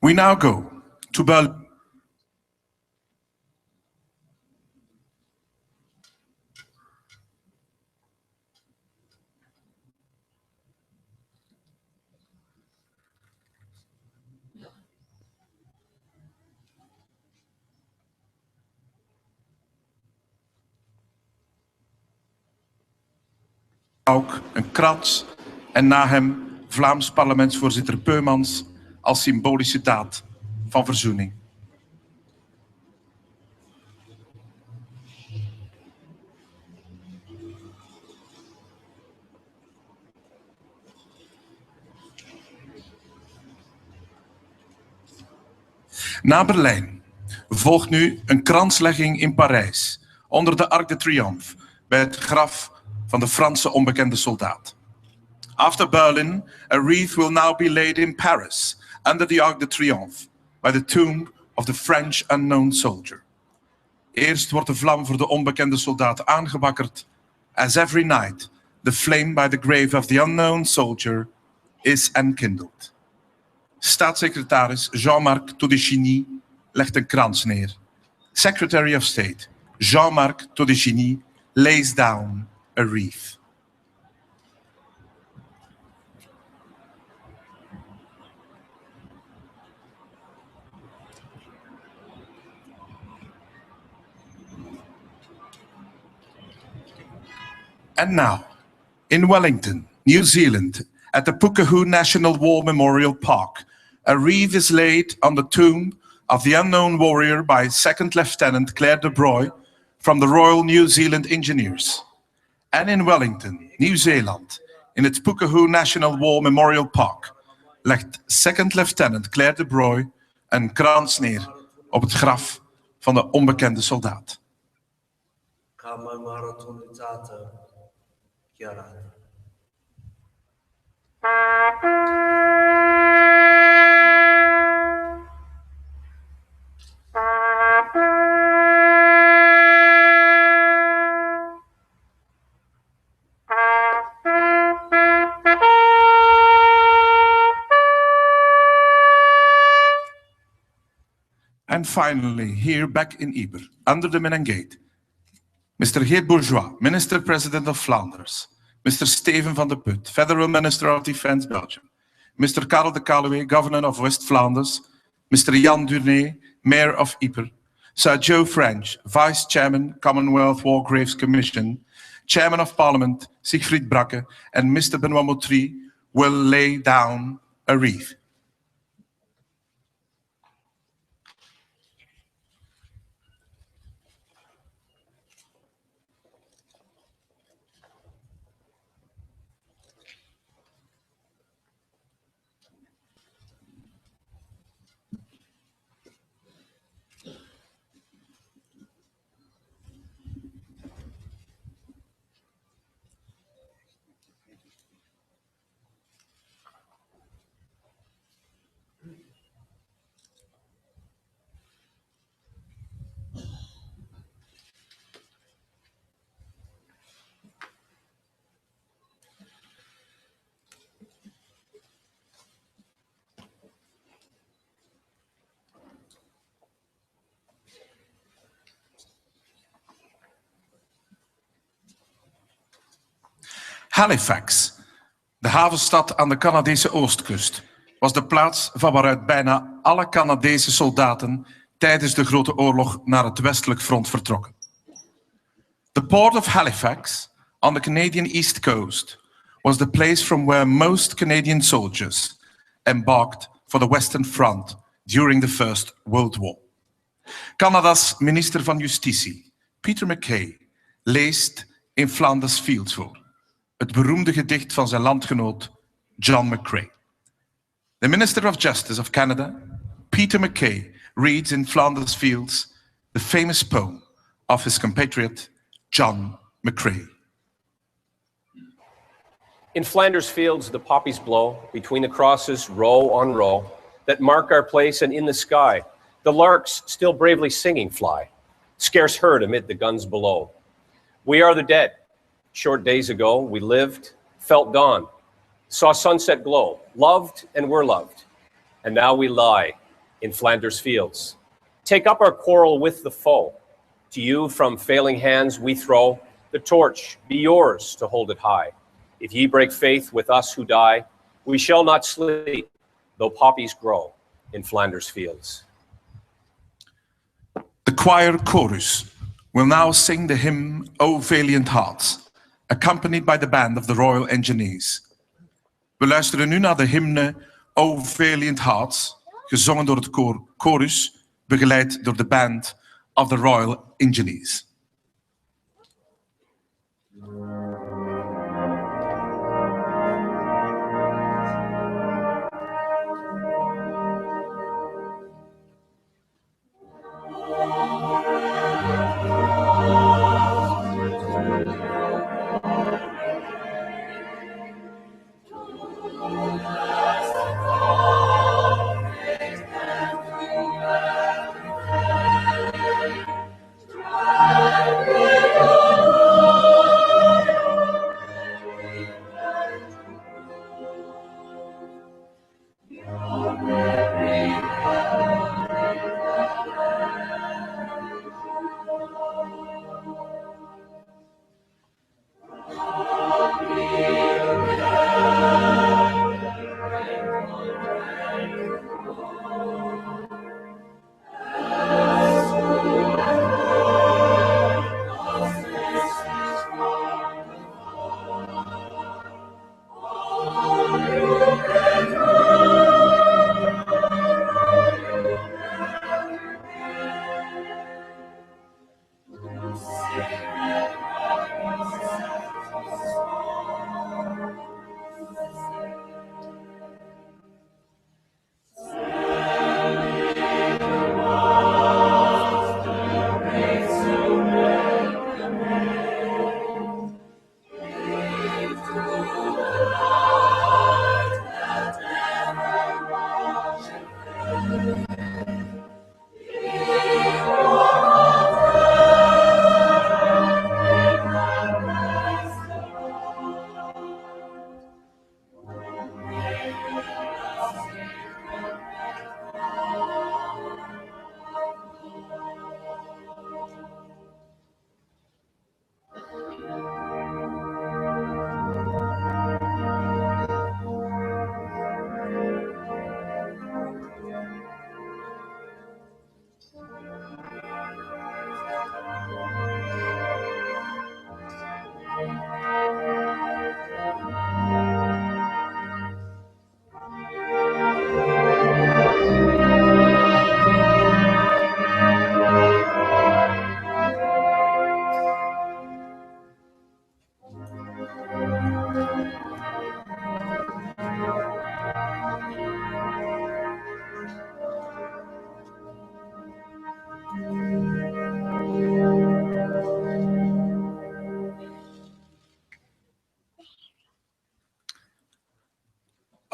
We now go to Berlin. Ook een krats en na hem Vlaams parlementsvoorzitter Peumans als symbolische daad van verzoening. Na Berlijn volgt nu een kranslegging in Parijs onder de Arc de Triomphe bij het graf van de Franse onbekende soldaat. After Berlin, a wreath will now be laid in Paris under the Arc de Triomphe by the tomb of the French unknown soldier. Eerst wordt de vlam voor de onbekende soldaat aangewakkerd, as every night the flame by the grave of the unknown soldier is enkindled. Staatssecretaris Jean-Marc Todeschini legt een krans neer. Secretary of State Jean-Marc Todeschini lays down a wreath. And now, in Wellington, New Zealand, at the Pukehou National War Memorial Park, a wreath is laid on the tomb of the unknown warrior by 2nd Lieutenant Claire de Broy from the Royal New Zealand Engineers. And in Wellington, New Zealand, in its Pukehou National War Memorial Park, legt Second Lieutenant Claire de Broye een krans neer op het graf van de onbekende soldaat. And finally, here back in Ypres, under the Menin Gate, Mr. Geert Bourgeois, Minister-President of Flanders, Mr. Steven van de Put, Federal Minister of Defense Belgium, Mr. Karel de Calouet, Governor of West Flanders, Mr. Jan Durnay, Mayor of Ypres, Sir Joe French, Vice Chairman, Commonwealth War Graves Commission, Chairman of Parliament, Siegfried Bracke, and Mr. Benoit Moutry will lay down a wreath. Halifax, de havenstad aan de Canadese oostkust, was de plaats van waaruit bijna alle Canadese soldaten tijdens de Grote Oorlog naar het westelijk front vertrokken. The port of Halifax, on the Canadian East Coast, was the place from where most Canadian soldiers embarked for the Western Front during the First World War. Canada's minister van Justitie, Peter MacKay, leest in Flanders Fields voor. Het beroemde gedicht van zijn landgenoot John McCrae. The Minister of Justice of Canada, Peter MacKay, reads in Flanders Fields the famous poem of his compatriot John McCrae. In Flanders Fields the poppies blow, between the crosses row on row, that mark our place, and in the sky the larks still bravely singing fly, scarce heard amid the guns below. We are the dead. Short days ago, we lived, felt dawn, saw sunset glow, loved and were loved. And now we lie in Flanders Fields. Take up our quarrel with the foe. To you from failing hands we throw the torch, be yours to hold it high. If ye break faith with us who die, we shall not sleep, though poppies grow in Flanders Fields. The choir chorus will now sing the hymn, O Valiant Hearts, accompanied by the band of the Royal Engineers. We luisteren nu naar de hymne O Valiant Hearts, gezongen door het chorus, begeleid door de band of the Royal Engineers.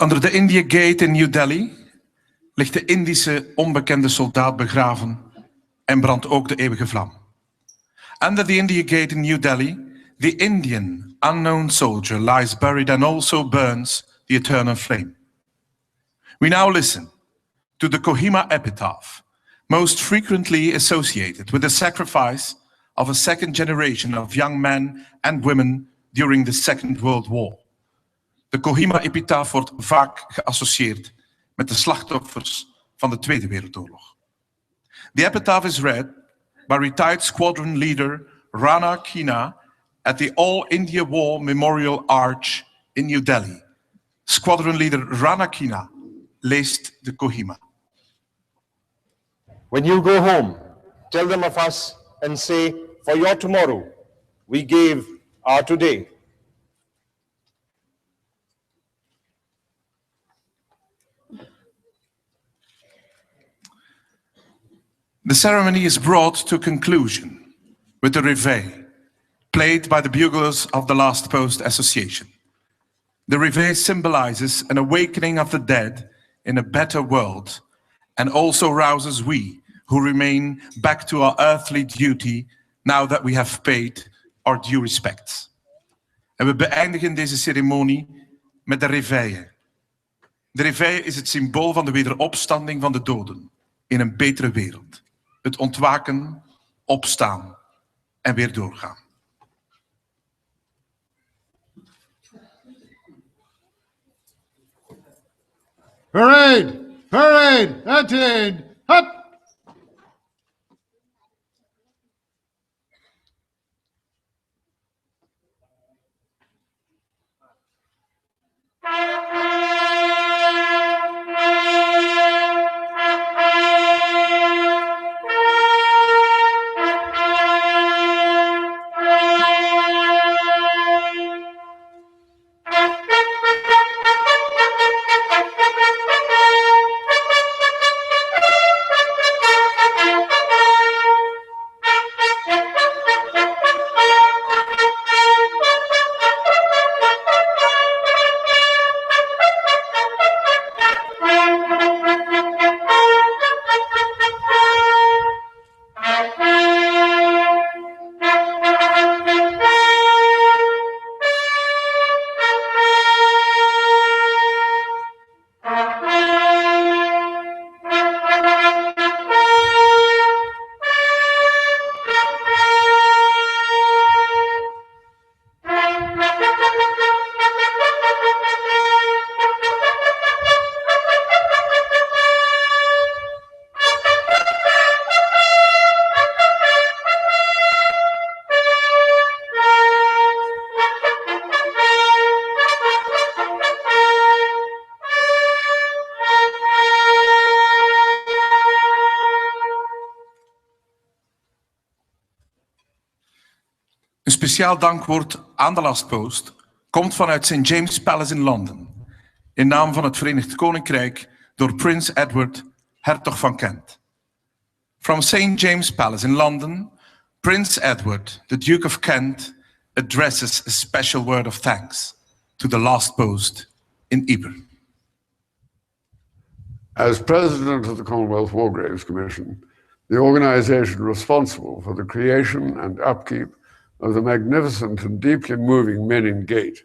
Onder de India Gate in New Delhi ligt de Indische onbekende soldaat begraven en brandt ook de eeuwige vlam. Under the India Gate in New Delhi, the Indian unknown soldier lies buried and also burns the eternal flame. We now listen to the Kohima epitaph, most frequently associated with the sacrifice of a second generation of young men and women during the Second World War. De Kohima-epitaaf wordt vaak geassocieerd met de slachtoffers van de Tweede Wereldoorlog. The epitaph is read by retired squadron leader Rana Kina at the All India War Memorial Arch in New Delhi. Squadron leader Rana Kina leest de Kohima. When you go home, tell them of us and say, for your tomorrow, we gave our today. The ceremony is brought to conclusion with the Réveil, played by the buglers of the Last Post Association. The Réveil symbolizes an awakening of the dead in a better world and also rouses we who remain back to our earthly duty now that we have paid our due respects. En we beëindigen deze ceremonie met de Réveil. De Réveil is het symbool van de wederopstanding van de doden in een betere wereld. Het ontwaken, opstaan en weer doorgaan. Parade! Parade! Attain! Up! Een speciaal dankwoord aan de Last Post komt vanuit St. James Palace in Londen, in naam van het Verenigd Koninkrijk door Prins Edward, hertog van Kent. From St. James Palace in London, Prince Edward, the Duke of Kent, addresses a special word of thanks to the Last Post in Ypres. As President of the Commonwealth War Graves Commission, the organization responsible for the creation and upkeep of the magnificent and deeply moving Menin Gate,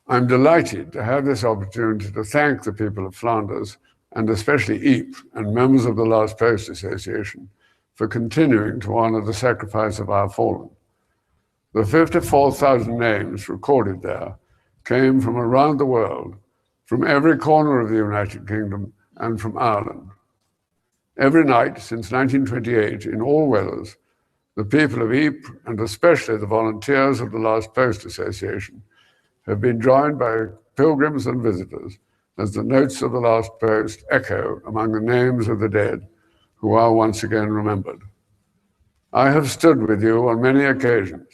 I'm delighted to have this opportunity to thank the people of Flanders, and especially Ypres and members of the Last Post Association, for continuing to honor the sacrifice of our fallen. The 54,000 names recorded there came from around the world, from every corner of the United Kingdom and from Ireland. Every night since 1928, in all weathers, the people of Ypres, and especially the volunteers of the Last Post Association, have been joined by pilgrims and visitors as the notes of the Last Post echo among the names of the dead who are once again remembered. I have stood with you on many occasions,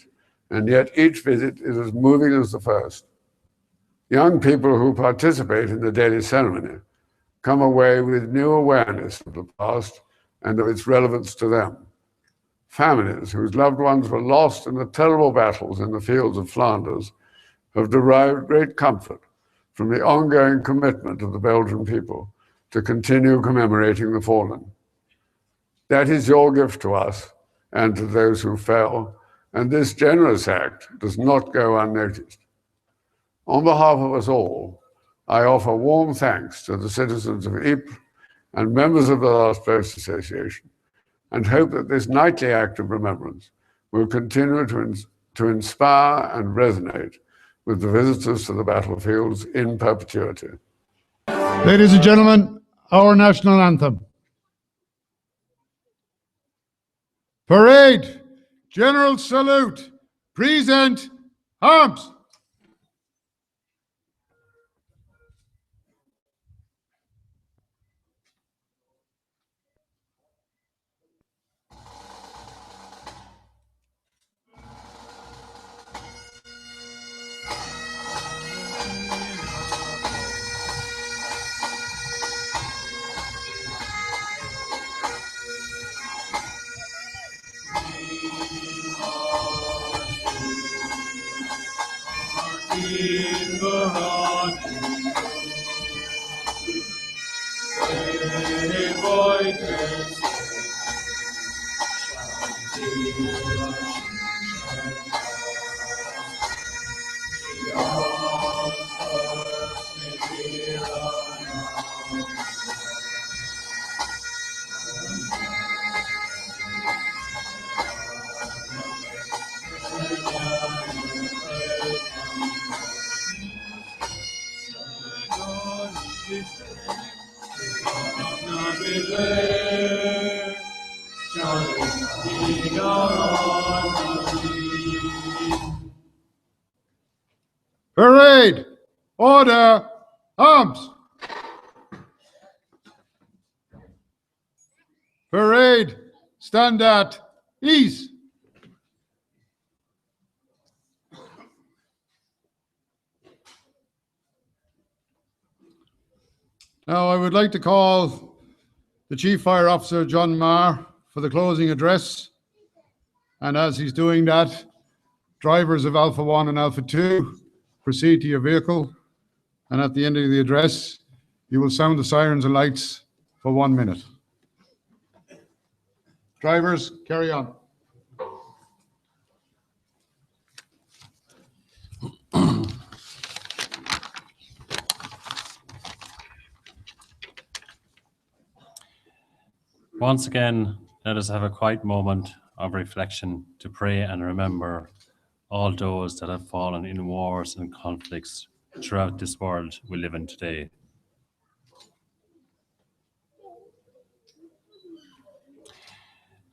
and yet each visit is as moving as the first. Young people who participate in the daily ceremony come away with new awareness of the past and of its relevance to them. Families whose loved ones were lost in the terrible battles in the fields of Flanders have derived great comfort from the ongoing commitment of the Belgian people to continue commemorating the fallen. That is your gift to us and to those who fell, and this generous act does not go unnoticed. On behalf of us all, I offer warm thanks to the citizens of Ypres and members of the Last Post Association, and hope that this nightly act of remembrance will continue to inspire and resonate with the visitors to the battlefields in perpetuity. Ladies and gentlemen, our national anthem. Parade, General Salute, present, arms. Parade, order, arms. Parade, stand at ease. Now I would like to call the Chief Fire Officer, John Marr, for the closing address. And as he's doing that, drivers of Alpha 1 and Alpha 2, proceed to your vehicle. And at the end of the address, you will sound the sirens and lights for 1 minute. Drivers, carry on. Once again, let us have a quiet moment of reflection to pray and remember all those that have fallen in wars and conflicts throughout this world we live in today.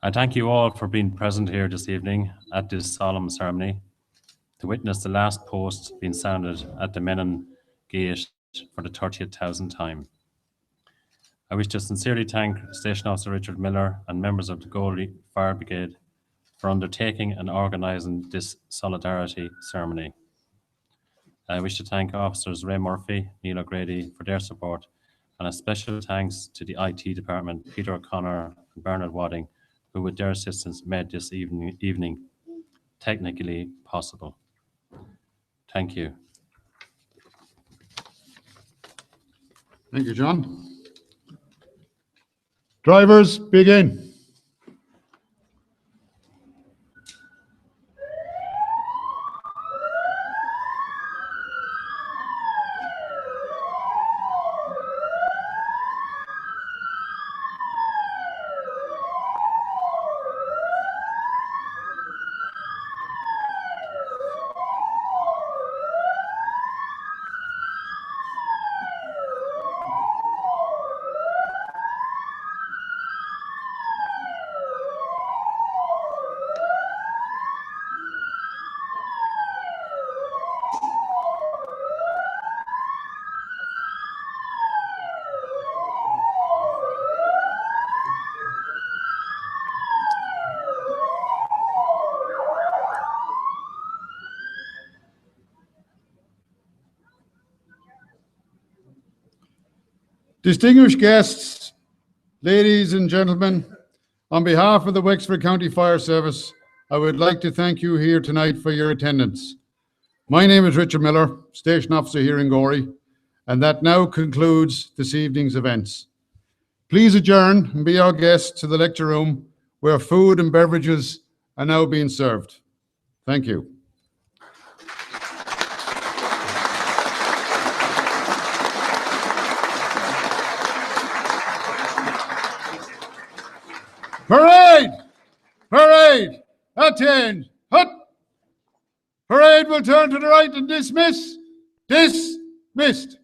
I thank you all for being present here this evening at this solemn ceremony to witness the last post being sounded at the Menin Gate for the 30,000th time. I wish to sincerely thank Station Officer Richard Miller and members of the Gorey Fire Brigade for undertaking and organising this solidarity ceremony. I wish to thank Officers Ray Murphy, Neil O'Grady for their support, and a special thanks to the IT department, Peter O'Connor and Bernard Wadding, who with their assistance made this evening technically possible. Thank you. Thank you, John. Drivers, begin. Distinguished guests, ladies and gentlemen, on behalf of the Wexford County Fire Service, I would like to thank you here tonight for your attendance. My name is Richard Miller, Station Officer here in Gorey, And that now concludes this evening's events. Please adjourn and be our guests to the lecture room where food and beverages are now being served. Thank you. Parade! Parade! Attend! Hut! Parade will turn to the right and dismiss. Dismissed.